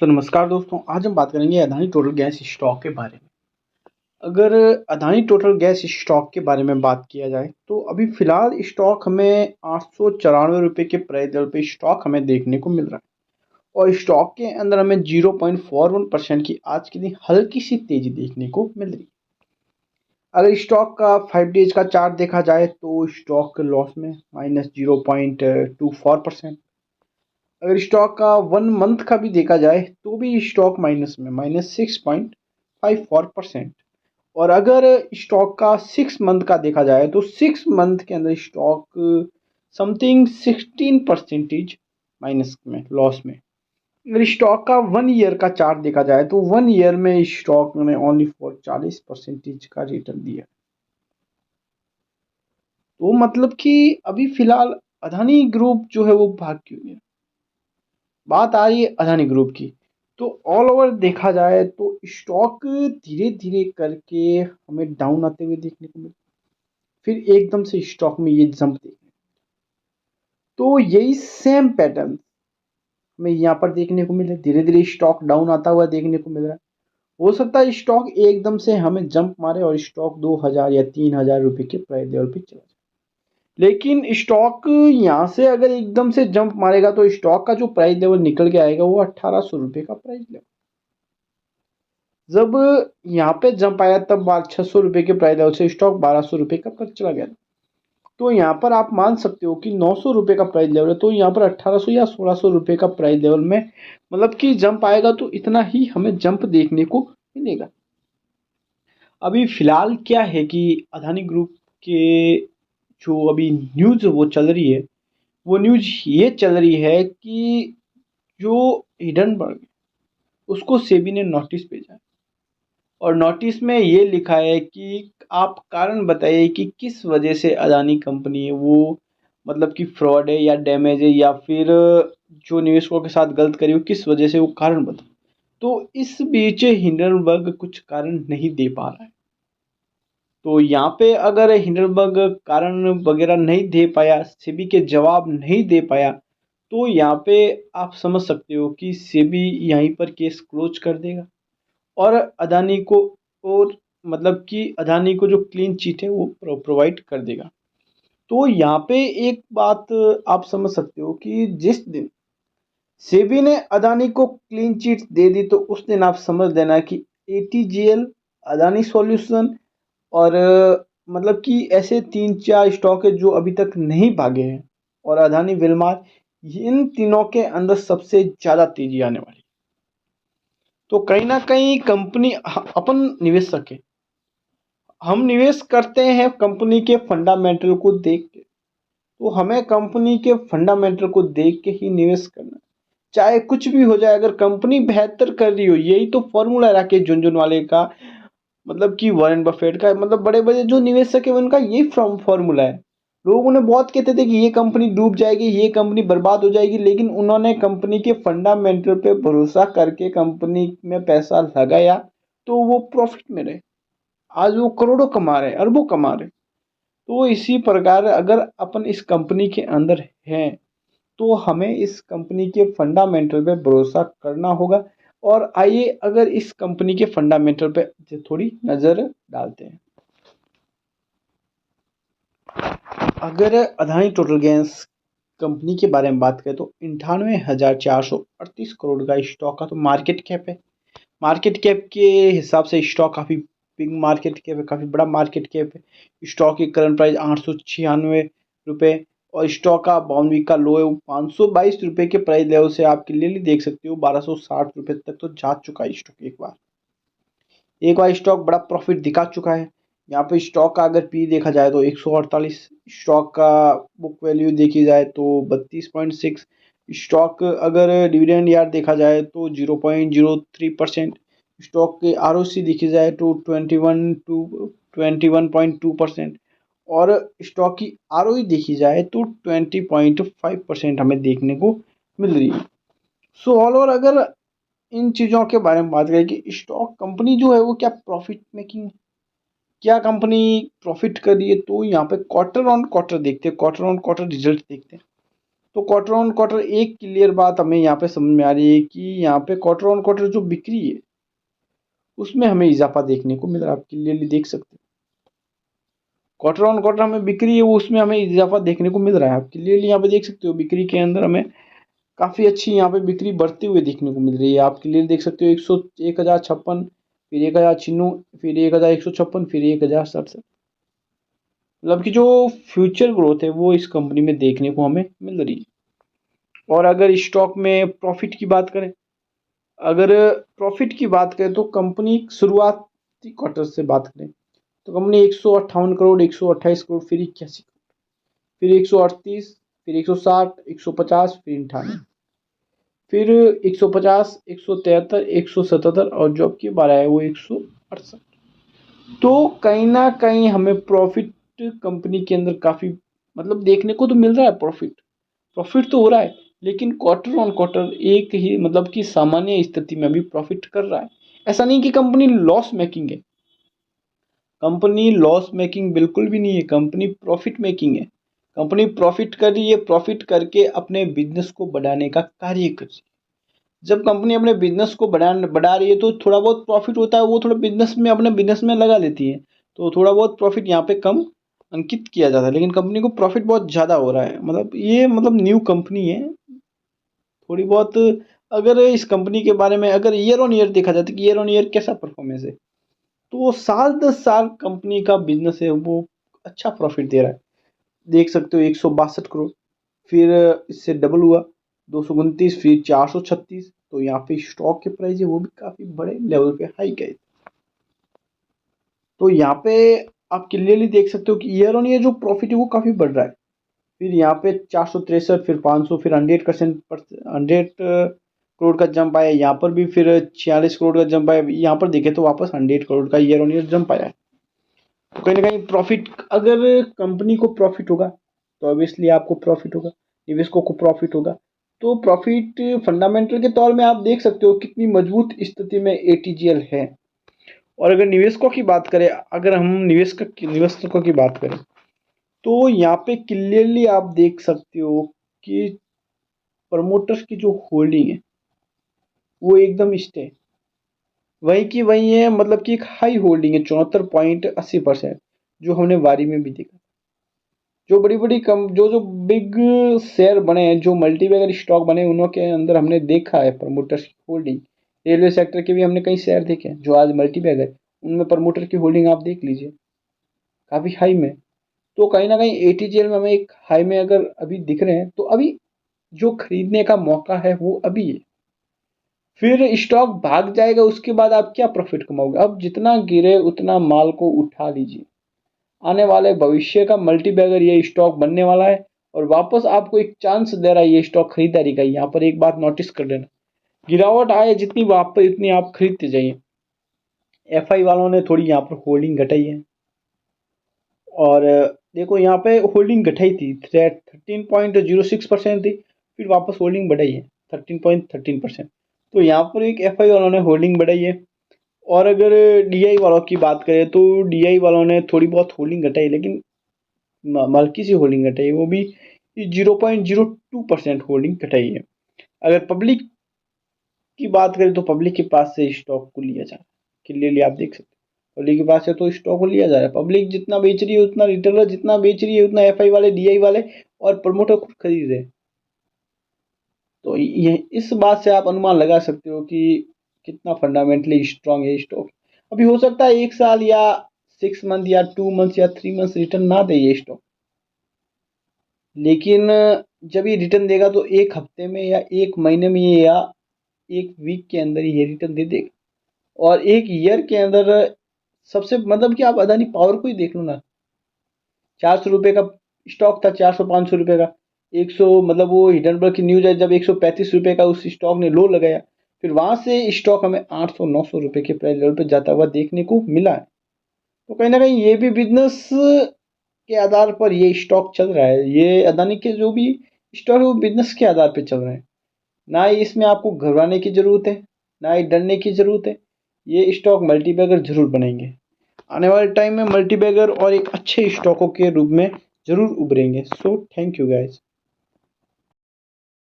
नमस्कार दोस्तों, आज हम बात करेंगे अदानी टोटल गैस स्टॉक के बारे में। अगर अदानी टोटल गैस स्टॉक के बारे में बात किया जाए तो अभी फ़िलहाल स्टॉक हमें ₹894 के प्राइस लेवल पे स्टॉक हमें देखने को मिल रहा है और स्टॉक के अंदर हमें 0.41% की आज के दिन हल्की सी तेज़ी देखने को मिल रही है। अगर स्टॉक का 5 डेज का चार्ट देखा जाए तो स्टॉक लॉस में -0.24%। अगर स्टॉक का 1 मंथ का भी देखा जाए तो भी स्टॉक माइनस में -6.54%। और अगर स्टॉक का 6 मंथ का देखा जाए तो 6 मंथ के अंदर स्टॉक समथिंग 16% माइनस में, लॉस में। अगर स्टॉक का 1 ईयर का चार्ट देखा जाए तो 1 ईयर में स्टॉक ने ओनली फॉर 40% का रिटर्न दिया। तो मतलब कि अभी फिलहाल अदानी ग्रुप जो है वो भाग क्यों नहीं रहा। बात आ रही है अदानी ग्रुप की, तो ऑल ओवर देखा जाए तो स्टॉक धीरे धीरे करके हमें डाउन आते हुए देखने को मिले, फिर एकदम से स्टॉक में ये जंप देखने, तो यही सेम पैटर्न हमें यहाँ पर देखने को मिले। धीरे धीरे स्टॉक डाउन आता हुआ देखने को मिल रहा है। हो सकता है स्टॉक एकदम से हमें जंप मारे और स्टॉक 2000 या 3000 रुपए के प्राइस लेवल पे चला जाए, लेकिन स्टॉक यहाँ से अगर एकदम से जंप मारेगा तो स्टॉक का जो प्राइस लेवल निकल के आएगा वो 1800 रुपये का प्राइस लेवल। जब यहाँ पे जंप आया तब 600 रुपये के प्राइस लेवल से स्टॉक 1200 रुपये का पर चला गया। तो यहाँ पर आप मान सकते हो कि 900 रुपये का प्राइस लेवल है, तो यहाँ पर 1800 या 1600 रुपये का प्राइस लेवल में मतलब कि जंप आएगा तो इतना ही हमें जंप देखने को मिलेगा। अभी फिलहाल क्या है कि अदानी ग्रुप के जो अभी न्यूज़ वो चल रही है, वो न्यूज़ ये चल रही है कि जो हिडनबर्ग उसको सेबी ने नोटिस भेजा है और नोटिस में ये लिखा है कि आप कारण बताइए कि किस वजह से अदानी कंपनी है वो मतलब कि फ्रॉड है या डैमेज है या फिर जो निवेशकों के साथ गलत करी हो किस वजह से, वो कारण बताओ। तो इस बीच हिंडनबर्ग कुछ कारण नहीं दे पा रहा है। तो यहाँ पे अगर हिंडनबर्ग कारण वगैरह नहीं दे पाया, सेबी के जवाब नहीं दे पाया, तो यहाँ पे आप समझ सकते हो कि सेबी यहीं पर केस क्लोज कर देगा और अदानी को, और मतलब कि अदानी को जो क्लीन चिट है वो प्रोवाइड कर देगा। तो यहाँ पे एक बात आप समझ सकते हो कि जिस दिन सेबी ने अदानी को क्लीन चिट दे दी तो उस दिन आप समझ देना कि एटीजीएल, अदानी सॉल्यूशन और मतलब कि ऐसे 3-4 स्टॉक है जो अभी तक नहीं भागे हैं और अदानी विलमार, इन तीनों के अंदर सबसे ज़्यादा तेजी आने वाली। तो कहीं ना कहीं कंपनी, अपन निवेशक है, हम निवेश करते हैं कंपनी के फंडामेंटल को देख के, तो हमें कंपनी के फंडामेंटल को देख के ही निवेश करना है। चाहे कुछ भी हो जाए, अगर कंपनी बेहतर कर रही हो, यही तो फॉर्मूला राकेश झुनझुनवाले का, मतलब कि वॉरेन बफेट का, मतलब बड़े बड़े जो निवेशक है उनका ये फॉर्मूला है। लोग उन्हें बहुत कहते थे कि ये कंपनी डूब जाएगी, ये कंपनी बर्बाद हो जाएगी, लेकिन उन्होंने कंपनी के फंडामेंटल पे भरोसा करके कंपनी में पैसा लगाया तो वो प्रॉफिट में रहे। आज वो करोड़ों कमा रहे, अरबों कमा रहे। तो इसी प्रकार अगर अपन इस कंपनी के अंदर हैं तो हमें इस कंपनी के फंडामेंटल पे भरोसा करना होगा। और आइए अगर इस कंपनी के फंडामेंटल पे थोड़ी नज़र डालते हैं। अगर अदानी टोटल गैस कंपनी के बारे में बात करें तो 98,438 करोड़ का स्टॉक का तो मार्केट कैप है। मार्केट कैप के हिसाब से स्टॉक काफ़ी बिग मार्केट कैप है, काफ़ी बड़ा मार्केट कैप है। स्टॉक की करंट प्राइस 896 रुपये और स्टॉक का बाउंड वीक का लो है वो 522 रुपये के प्राइस लेवल से आप क्लियरली देख सकते हो 1260 रुपये तक तो जा चुका है स्टॉक। एक बार स्टॉक बड़ा प्रॉफिट दिखा चुका है। यहाँ पे स्टॉक का अगर पी देखा जाए तो 148, स्टॉक का बुक वैल्यू देखी जाए तो 32.6, स्टॉक अगर डिविडेंड यार्ड देखा जाए तो 0.03%, स्टॉक के आरओसी देखी जाए तो 21.2% और स्टॉक की आरओई देखी जाए तो 20.5% हमें देखने को मिल रही है। सो ऑल ओवर अगर इन चीज़ों के बारे में बात करें कि स्टॉक कंपनी जो है वो क्या प्रॉफिट मेकिंग है, क्या कंपनी प्रॉफिट कर रही है, तो यहाँ पे क्वार्टर ऑन क्वार्टर देखते हैं, क्वार्टर ऑन क्वार्टर रिजल्ट देखते हैं। तो क्वार्टर ऑन क्वार्टर एक क्लियर बात हमें यहाँ पे समझ में आ रही है कि यहाँ पे क्वार्टर ऑन क्वार्टर जो बिक्री है उसमें हमें इजाफा देखने को मिल रहा है। आप क्लियरली देख सकते हैं क्वार्टर ऑन क्वार्टर हमें बिक्री है वो उसमें हमें इजाफा देखने को मिल रहा है। आप क्लियरली यहाँ पे देख सकते हो बिक्री के अंदर हमें काफ़ी अच्छी यहाँ पे बिक्री बढ़ती हुई देखने को मिल रही है। आप क्लियर देख सकते हो 1,056, फिर 1,096, फिर 1,156, फिर 1,067। मतलब कि जो फ्यूचर ग्रोथ है वो इस कंपनी में देखने को हमें मिल रही है। और अगर स्टॉक में प्रॉफिट की बात करें, अगर प्रॉफिट की बात करें तो कंपनी शुरुआती क्वार्टर से बात करें तो कंपनी 158 करोड़, 128 करोड़, फिर 81 करोड़, फिर 138, फिर 160, 150, फिर 98, फिर 150, 173, 177 और जो अब की 12 है वो 168। तो कहीं ना कहीं हमें प्रॉफिट कंपनी के अंदर काफ़ी मतलब देखने को तो मिल रहा है। प्रॉफिट प्रॉफिट तो हो रहा है लेकिन क्वार्टर ऑन क्वार्टर एक ही मतलब कि सामान्य स्थिति में भी प्रॉफिट कर रहा है। ऐसा नहीं कि कंपनी लॉस मेकिंग है, कंपनी लॉस मेकिंग बिल्कुल भी नहीं है, कंपनी प्रॉफिट मेकिंग है। कंपनी प्रॉफिट कर रही है, प्रॉफिट करके अपने बिजनेस को बढ़ाने का कार्य कर रही है। जब कंपनी अपने बिजनेस को बढ़ा रही है तो थोड़ा बहुत प्रॉफिट होता है वो थोड़ा बिजनेस में अपने बिजनेस में लगा लेती है, तो थोड़ा बहुत प्रॉफिट यहाँ पे कम अंकित किया जाता है। लेकिन कंपनी को प्रॉफिट बहुत ज़्यादा हो रहा है, मतलब ये मतलब न्यू कंपनी है थोड़ी बहुत। अगर इस कंपनी के बारे में अगर ईयर ऑन ईयर देखा जाए तो ईयर ऑन ईयर कैसा परफॉर्मेंस है, तो साल दर साल कंपनी का बिजनेस है वो अच्छा प्रॉफिट दे रहा है। देख सकते हो 162 करोड़, फिर इससे डबल हुआ 229, फिर 436। तो यहाँ पे स्टॉक के प्राइस है वो भी काफ़ी बड़े लेवल पे हाई गए। तो यहाँ पे आप क्लियरली देख सकते हो कि ईयर ऑन ईयर जो प्रॉफिट है वो काफ़ी बढ़ रहा है। फिर यहाँ पे 463, फिर 500, फिर 100%, 100 करोड़ का जंप आया यहाँ पर भी, फिर 46 करोड़ का जंप आया यहाँ पर देखे तो वापस 100 करोड़ का ईयर ऑन ईयर जंप आया है। तो कहीं ना कहीं प्रॉफिट, अगर कंपनी को प्रॉफिट होगा तो ऑब्वियसली आपको प्रॉफिट होगा, निवेशकों को प्रॉफिट होगा। तो प्रॉफिट फंडामेंटल के तौर में आप देख सकते हो कितनी मजबूत स्थिति में एटीजीएल है। और अगर निवेशकों की बात करें, अगर हम निवेशकों की बात करें तो यहाँ पे क्लियरली आप देख सकते हो कि प्रमोटर्स की जो होल्डिंग है वो एकदम स्टे वही की वही है, मतलब कि एक हाई होल्डिंग है 74.80%, जो हमने वारी में भी देखा। जो बड़ी बड़ी कम जो बिग शेयर बने हैं, जो मल्टीबैगर स्टॉक बने उनों के अंदर हमने देखा है प्रमोटर्स की होल्डिंग। रेलवे सेक्टर के भी हमने कई शेयर देखे हैं जो आज मल्टीबैगर, उनमें प्रमोटर की होल्डिंग आप देख लीजिए काफ़ी हाई में। तो कहीं ना कहीं एटीजीएल में हमें एक हाई में अगर अभी दिख रहे हैं तो अभी जो खरीदने का मौका है वो अभी है। फिर स्टॉक भाग जाएगा उसके बाद आप क्या प्रॉफिट कमाओगे। अब जितना गिरे उतना माल को उठा लीजिए, आने वाले भविष्य का मल्टीबैगर ये स्टॉक बनने वाला है और वापस आपको एक चांस दे रहा है ये स्टॉक खरीदारी का। यहाँ पर एक बात नोटिस कर लेना, गिरावट आए जितनी वापस इतनी आप खरीदते जाइए। एफआई वालों ने थोड़ी यहाँ पर होल्डिंग घटाई है और देखो यहाँ पे होल्डिंग घटाई थी 13.06% थी, फिर वापस होल्डिंग बढ़ाई है 13.13%। तो यहाँ पर एक एफआई वालों ने होल्डिंग बढ़ाई है। और अगर डीआई वालों की बात करें तो डीआई वालों ने थोड़ी बहुत होल्डिंग घटाई, लेकिन हल्की सी होल्डिंग घटाई, वो भी 0.02% होल्डिंग घटाई है। अगर पब्लिक की बात करें तो पब्लिक के पास से स्टॉक को लिया जा रहा है, क्लियरली आप देख सकते हैं पब्लिक के पास से तो स्टॉक को लिया जा रहा है। पब्लिक जितना बेच रही है उतना रिटेलर जितना बेच रही है उतना एफआई वाले, डीआई वाले और प्रमोटर खुद खरीद रहे हैं। तो ये इस बात से आप अनुमान लगा सकते हो कि कितना फंडामेंटली स्ट्रांग है स्टॉक। अभी हो सकता है 1 साल या 6 मंथ या 2 मंथ या 3 मंथ रिटर्न ना दे ये स्टॉक, लेकिन जब ये रिटर्न देगा तो एक हफ्ते में या एक महीने में या एक वीक के अंदर ये रिटर्न दे देगा। और एक ईयर के अंदर सबसे मतलब कि आप अदानी पावर को ही देख लो ना, 400 रुपये का स्टॉक था, 400-500 रुपये का, 100 मतलब वो हिडनबर्ग की न्यूज है जब 135 रुपये का उस स्टॉक ने लो लगाया, फिर वहां से स्टॉक हमें 800-900 रुपये के प्राइस लेवल पर जाता हुआ देखने को मिला है। तो कहीं ना कहीं ये भी बिजनेस के आधार पर ये स्टॉक चल रहा है। ये अदानी के जो भी स्टॉक है वो बिजनेस के आधार पर चल रहे हैं, ना ही इसमें आपको घबराने की ज़रूरत है ना ही डरने की ज़रूरत है। ये स्टॉक मल्टीबैगर जरूर बनेंगे आने वाले टाइम में, मल्टीबैगर और एक अच्छे स्टॉकों के रूप में जरूर उभरेंगे। So thank you guys.